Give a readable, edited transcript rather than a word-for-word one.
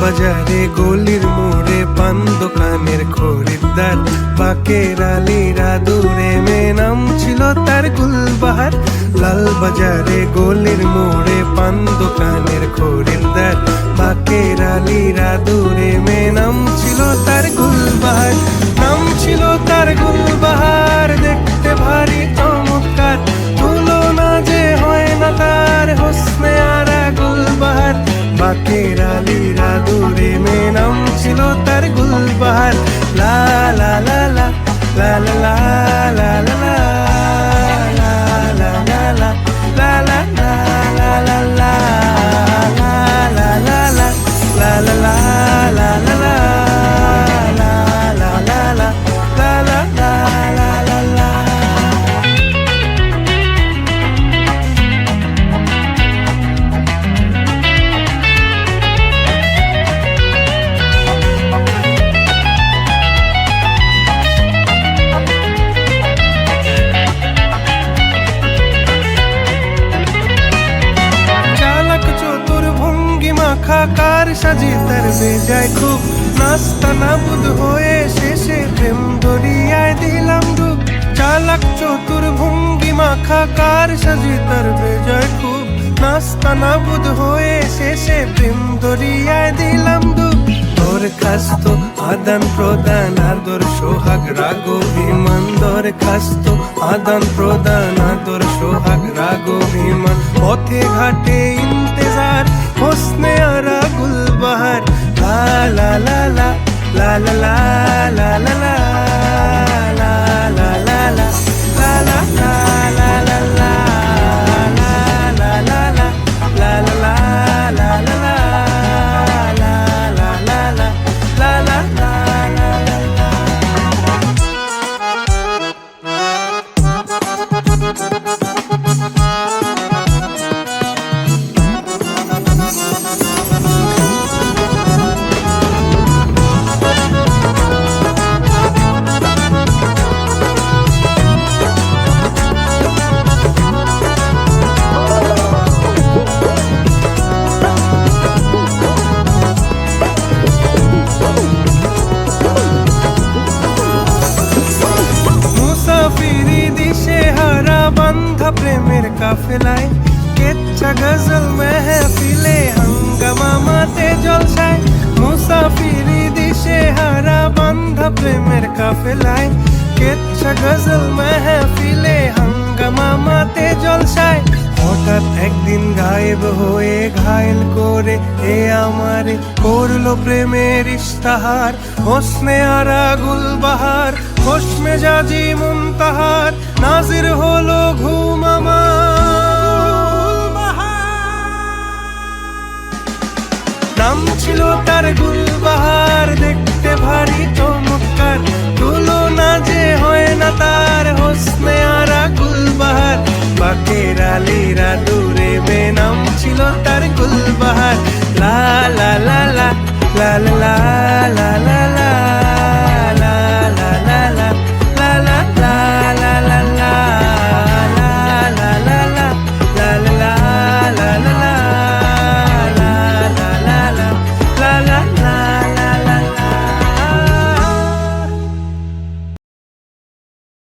বাজারে গলির মোড়ে পান দোকানের খরিদ্দার, বাকের আলীরা দূরে মেয়ে নাম ছিল তার গুলবাহার। লাল বাজারে গলির মোড়ে পান দোকানের খরিদ্দার, বাকের আলীরা দূরে মেয়ে নাম ছিল তার গুলবাহার। নাম ছিল তার গুলবাহার, দেখতে ভারী চমৎকার, তুলনা যে হয় না তার হোসনে আরা গুলবাহার। বাকের আলীরা দূরে মেয়ে নাম ছিল তার গুলবাহার। লা লা লা লা লা লা লা লা লা কার সাজি তার বেজায় খুব, নাস্তা নাবুদ হয়ে শেষে প্রেম দরিয়ায় দিলাম ডুব। চালাক চতুর ভঙ্গি মাখা কার সাজি তার বেজায় খুব, নাস্তা নাবুদ হয়ে শেষে প্রেম দরিয়ায় দিলাম ডুব। দরখাস্ত আদান প্রদান আদর সোহাগ রাগ অভিমান, দরখাস্ত আদান প্রদান আদর সোহাগ রাগ অভিমান। পথে ঘাটে ইন্তেজার হোসনে আরা গুলবাহার। লা লা লা লা লা লা লা লা লা লা লা লা লা লা লা লা লা লা লা প্রেমের কাফেলায়, কেচ্ছা গজল মেহফিলে হাঙ্গামা মাতে জলসায়। মুসাফিরি দিশে হারা বান্ধা প্রেমের কাফেলায়, কেচ্ছা গজল মেহফিলে হাঙ্গামা মাতে জলসায়। হঠাৎ একদিন গায়েব হয়ে ঘায়েল করে এ আমারে করলো প্রেমের ইশতাহার। হোসনে আরা গুলবাহার, খোশ মেজাজি মুনতাহার, নাজির হলো ঘুম আমার। নাম ছিল তার গুলবাহার, দেখতে ভারী চমৎকার, তুলনা যে হয় না তার হোসনে আরা গুলবাহার। বাকের আলীরা দূরে মেয়ে নাম ছিল তার গুলবাহার। লা লা লা লা লা লা লা লা